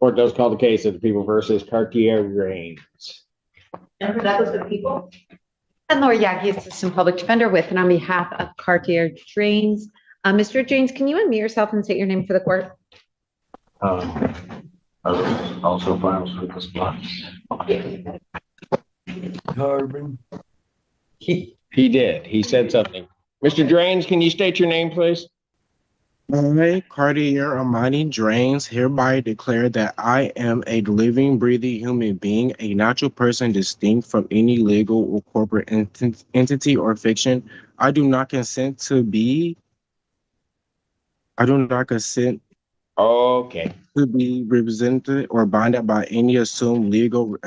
Court does call the case of the people versus Cartier-Grains. And that was the people. And Laura Yagi, Assistant Public Defender with and on behalf of Cartier Drains. Mr. Drains, can you unmute yourself and state your name for the court? Also files with the spot. Carbon. He did. He said something. Mr. Drains, can you state your name, please? I, Cartier Amani Drains, hereby declare that I am a living, breathing human being, a natural person distinct from any legal or corporate entity or fiction. I do not consent to be represented or binded by any assumed legal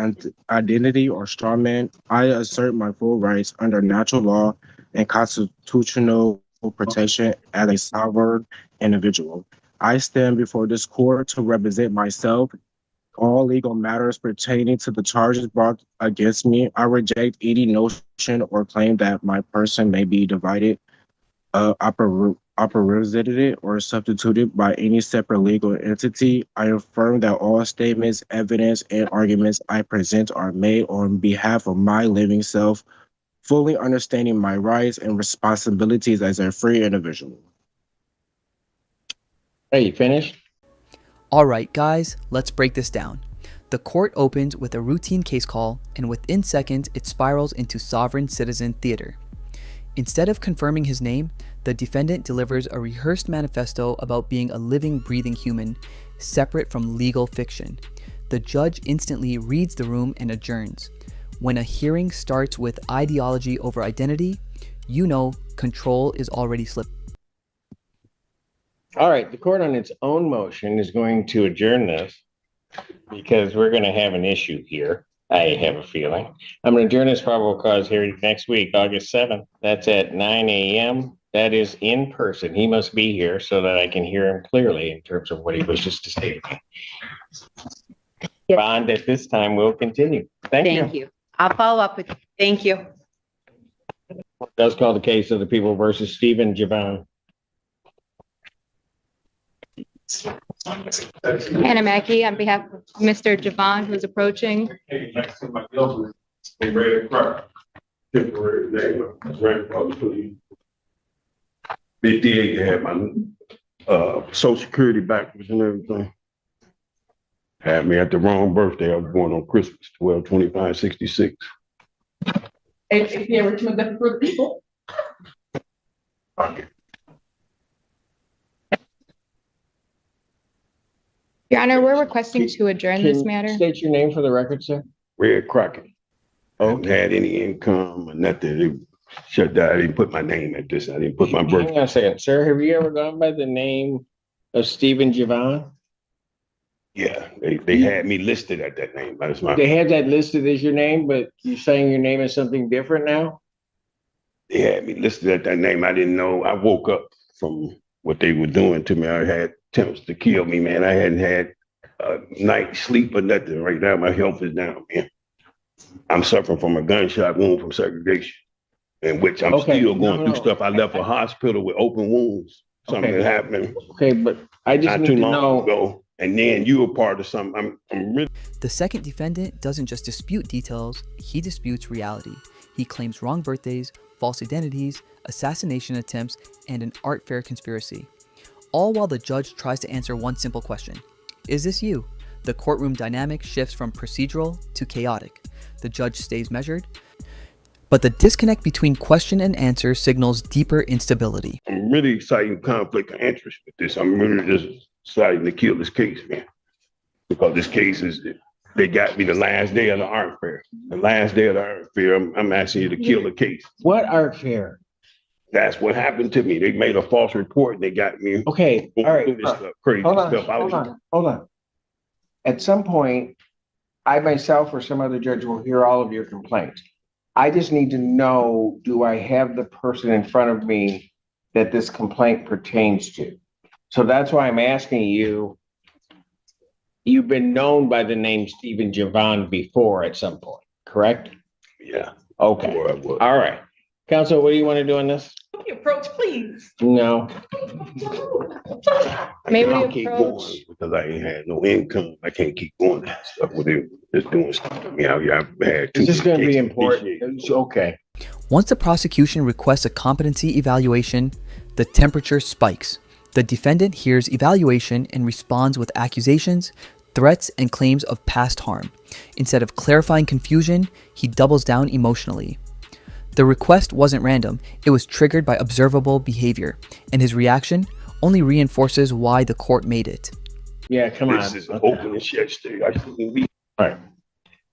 identity or strawman. I assert my full rights under natural law and constitutional protection as a sovereign individual. I stand before this court to represent myself. All legal matters pertaining to the charges brought against me. I reject any notion or claim that my person may be divided, operated or substituted by any separate legal entity. I affirm that all statements, evidence, and arguments I present are made on behalf of my living self, fully understanding my rights and responsibilities as a free individual. Hey, you finished? All right, guys, let's break this down. The court opens with a routine case call, and within seconds, it spirals into sovereign citizen theater. Instead of confirming his name, the defendant delivers a rehearsed manifesto about being a living, breathing human, separate from legal fiction. The judge instantly reads the room and adjourns. When a hearing starts with ideology over identity, you know control is already slipped. All right, the court on its own motion is going to adjourn this because we're going to have an issue here. I have a feeling. I'm going to adjourn this probable cause hearing next week, August 7th. That's at 9 a.m. That is in person. He must be here so that I can hear him clearly in terms of what he wishes to say. Yes. Bond at this time will continue. Thank you. I'll follow up with you. Thank you. Does call the case of the people versus Stephen Javon. Hannah Mackey on behalf of Mr. Javon, who's approaching. Big DA had my social security backwards and everything. Had me at the wrong birthday. I was born on Christmas, 12/25/66. If you ever to the for people. Okay. Your Honor, we're requesting to adjourn this matter. State your name for the record, sir. Red Crockett. I haven't had any income or nothing. They shut down. I didn't put my name at this. I didn't put my birthday. Hang on a second, sir. Have you ever gone by the name of Stephen Javon? Yeah, they had me listed at that name. That's my. They had that listed as your name, but you're saying your name is something different now? They had me listed at that name. I didn't know. I woke up from what they were doing to me. I had attempts to kill me, man. I hadn't had a night's sleep or nothing. Right now, my health is down, man. I'm suffering from a gunshot wound from segregation, in which I'm still going through stuff. I left a hospital with open wounds. Something happened. Okay, but I just not need too to long know. ago. And then you were part of something. I'm really. The second defendant doesn't just dispute details, he disputes reality. He claims wrong birthdays, false identities, assassination attempts, and an art fair conspiracy. All while the judge tries to answer one simple question. Is this you? The courtroom dynamic shifts from procedural to chaotic. The judge stays measured, but the disconnect between question and answer signals deeper instability. I'm really excited conflict of interest with this. I'm really just deciding to kill this case, man. Because this case is, they got me the last day of the art fair. The last day of the art fair, I'm asking you to kill the case. What art fair? That's what happened to me. They made a false report and they got me. Okay, all right. This stuff, crazy Hold on, stuff. hold on. At some point, I myself or some other judge will hear all of your complaints. I just need to know, do I have the person in front of me that this complaint pertains to? So that's why I'm asking you. You've been known by the name Stephen Javon before at some point, correct? Yeah. Okay. All right. Counsel, what do you want to do on this? Approach, please. No. May I'll we keep approach? going because I ain't had no income. I can't keep going that stuff with it, just doing stuff to me. I've had Is this many gonna be cases important? this year. It's okay. Once the prosecution requests a competency evaluation, the temperature spikes. The defendant hears evaluation and responds with accusations, threats, and claims of past harm. Instead of clarifying confusion, he doubles down emotionally. The request wasn't random, it was triggered by observable behavior, and his reaction only reinforces why the court made it. Yeah, come on. This is an open and shut state. I shouldn't be. All right.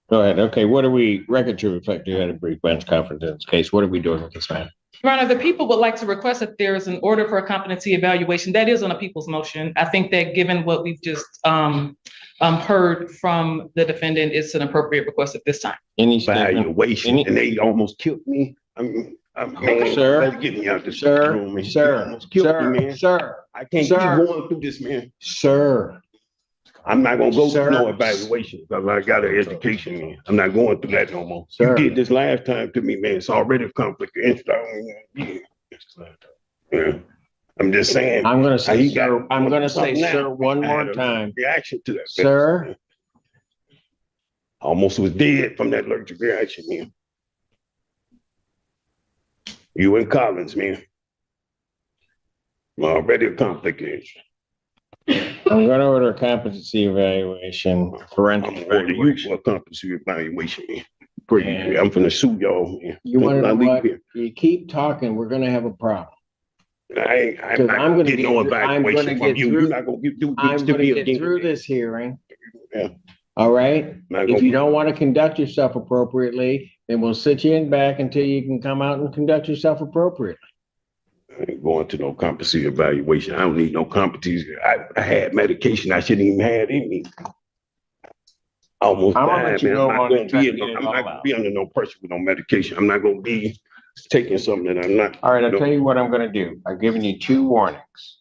Go ahead. Okay, what are we, record to reflect, you had a brief bench conference in this case. What are we doing with this man? Your Honor, the people would like to request that there is an order for a competency evaluation. That is on a people's motion. I think that given what we've just heard from the defendant, it's an appropriate request at this time. Any statement? Evaluation, Any- and they almost killed me. I'm Sir, better get me out this Sir, room, man. They sir, almost killed me, man. sir, I can't sir. keep going through this, man. sir. I'm not gonna go Sir. through no evaluation because I got an education, man. I'm not going through that no more. Sir. You did this last time to me, man. It's already a conflict of interest. Yeah. I'm just saying. I'm gonna say, He got- sir, I'm gonna say, Now, sir, one I more had a time. Reaction to that. Sir. Almost was dead from that allergic reaction, man. You and Collins, man. Already a conflict of interest. I'm gonna order a competency evaluation, parental I'm order you evaluation. for a competency evaluation, man. Pretty, I'm finna sue y'all, man. You wanna know I leave what? here. You keep talking, we're gonna have a problem. I'm 'Cause not I'm gonna gonna get no get through- I'm evaluation gonna from get you. through- You're not gonna do I'm this to gonna me get again. through this hearing. Yeah. All right? Not If gonna- you don't want to conduct yourself appropriately, then we'll sit you in back until you can come out and conduct yourself appropriately. I ain't going to no competency evaluation. I don't need no competency. I had medication I shouldn't even have in me. I almost I'm gonna died, let you man. go I'm on not and try to gonna be, get it I'm all not gonna out. be under no pressure with no medication. I'm not gonna be taking something that I'm not. All right, I'll tell you what I'm gonna do. I've given you 2 warnings.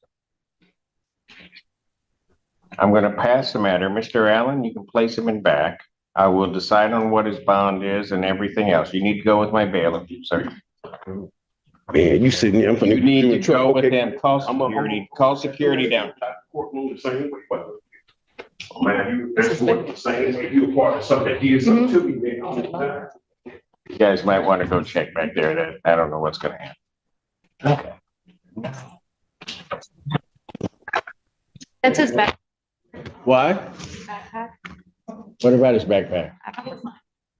I'm gonna pass the matter. Mr. Allen, you can place him in back. I will decide on what his bond is and everything else. You need to go with my bail if you, sir. Man, you sitting there, I'm finna. You need do to a truck. go with Okay. them. Call I'm a- security, call security down. Courtroom the same way, but- Man, you, that's the same way. You a part of something that did something to me, man. all the time. You guys might want to go check back there. That, I don't know what's gonna happen. That's his back. What? Backpack. What about his backpack?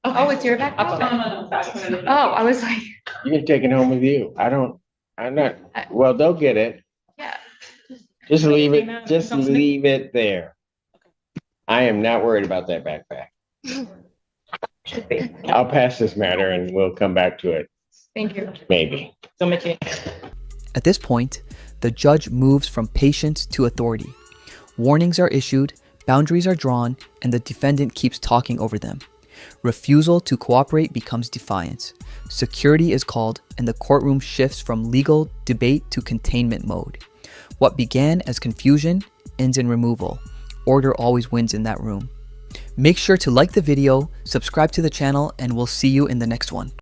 Oh, it's your backpack? Oh, I was like, You can take it home with you. I'm not, well, they'll get it. yeah. Just leave it there. I am not worried about that backpack. Should be. I'll pass this matter and we'll come back to it, Thank you. maybe. So make it. At this point, the judge moves from patience to authority. Warnings are issued, boundaries are drawn, and the defendant keeps talking over them. Refusal to cooperate becomes defiance. Security is called, and the courtroom shifts from legal debate to containment mode. What began as confusion ends in removal. Order always wins in that room. Make sure to like the video, subscribe to the channel, and we'll see you in the next one.